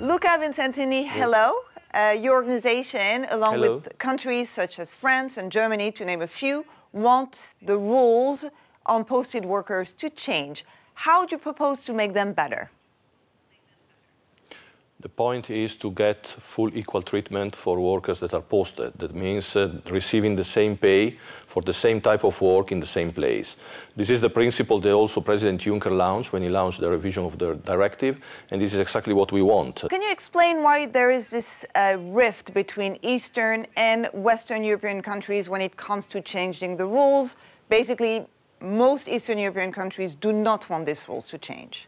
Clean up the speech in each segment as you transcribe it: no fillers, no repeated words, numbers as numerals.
Luca Visentini, hello. Your organization, along with countries such as France and Germany, to name a few, want the rules on posted workers to change. How do you propose to make them better? The point is to get full equal treatment for workers that are posted. That means receiving the same pay for the same type of work in the same place. This is the principle that also President Juncker launched when he launched the revision of the directive, and this is exactly what we want. Can you explain why there is this rift between Eastern and Western European countries when it comes to changing the rules? Basically, most Eastern European countries do not want these rules to change.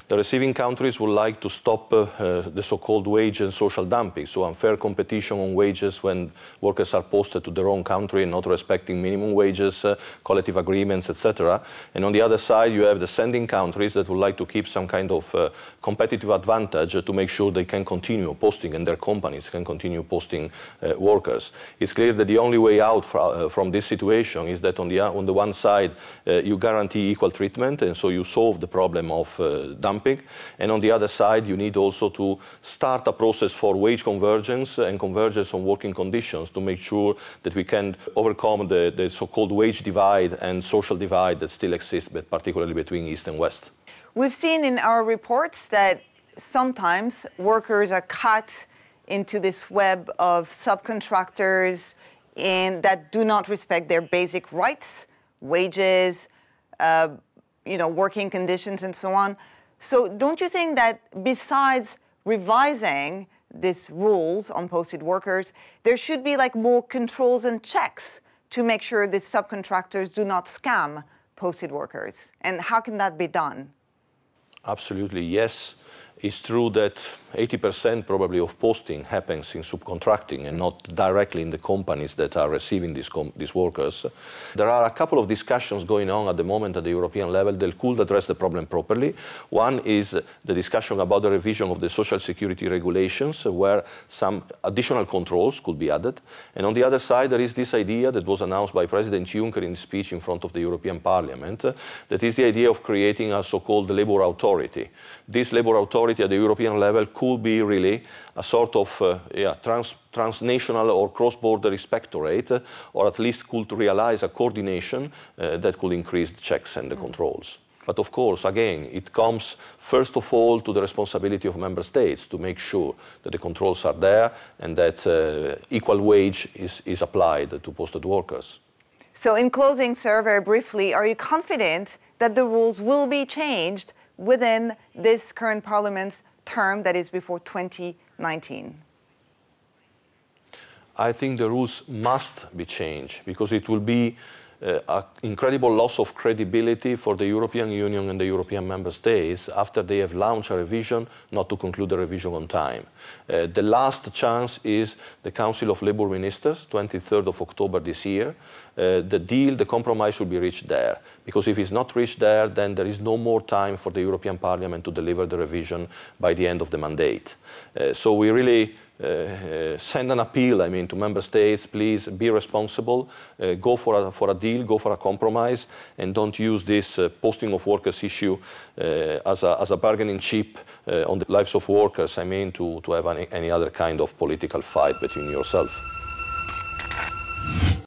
The receiving countries would like to stop the so-called wage and social dumping, so unfair competition on wages when workers are posted to their own country and not respecting minimum wages, collective agreements, etc. And on the other side, you have the sending countries that would like to keep some kind of competitive advantage to make sure they can continue posting and their companies can continue posting workers. It's clear that the only way out from this situation is that on the one side, you guarantee equal treatment, and so you solve the problem of dumping, and on the other side you need also to start a process for wage convergence and convergence on working conditions to make sure that we can overcome the so-called wage divide and social divide that still exists, but particularly between East and West. We've seen in our reports that sometimes workers are cut into this web of subcontractors and that do not respect their basic rights, wages, working conditions and so on. So don't you think that besides revising these rules on posted workers, there should be more controls and checks to make sure these subcontractors do not scam posted workers? And how can that be done? Absolutely, yes. It's true that 80% probably of posting happens in subcontracting and not directly in the companies that are receiving these workers. There are a couple of discussions going on at the moment at the European level that could address the problem properly. One is the discussion about the revision of the social security regulations, where some additional controls could be added. And on the other side, there is this idea that was announced by President Juncker in his speech in front of the European Parliament, that is the idea of creating a so-called labour authority. This labour authority at the European level could be really a sort of transnational or cross-border inspectorate, or at least could realize a coordination that could increase the checks and the controls. But of course, again, it comes first of all to the responsibility of member states to make sure that the controls are there and that equal wage is applied to posted workers. So in closing, sir, very briefly, are you confident that the rules will be changed within this current Parliament's term, that is before 2019? I think the rules must be changed because it will be an incredible loss of credibility for the European Union and the European member states after they have launched a revision not to conclude the revision on time. The last chance is the Council of Labour Ministers, 23rd of October this year. The compromise should be reached there, because if it's not reached there, then there is no more time for the European Parliament to deliver the revision by the end of the mandate. So we really send an appeal, to member states: please be responsible, go for a deal, go for a compromise, and don't use this posting of workers issue as a bargaining chip on the lives of workers, to have any other kind of political fight between yourselves.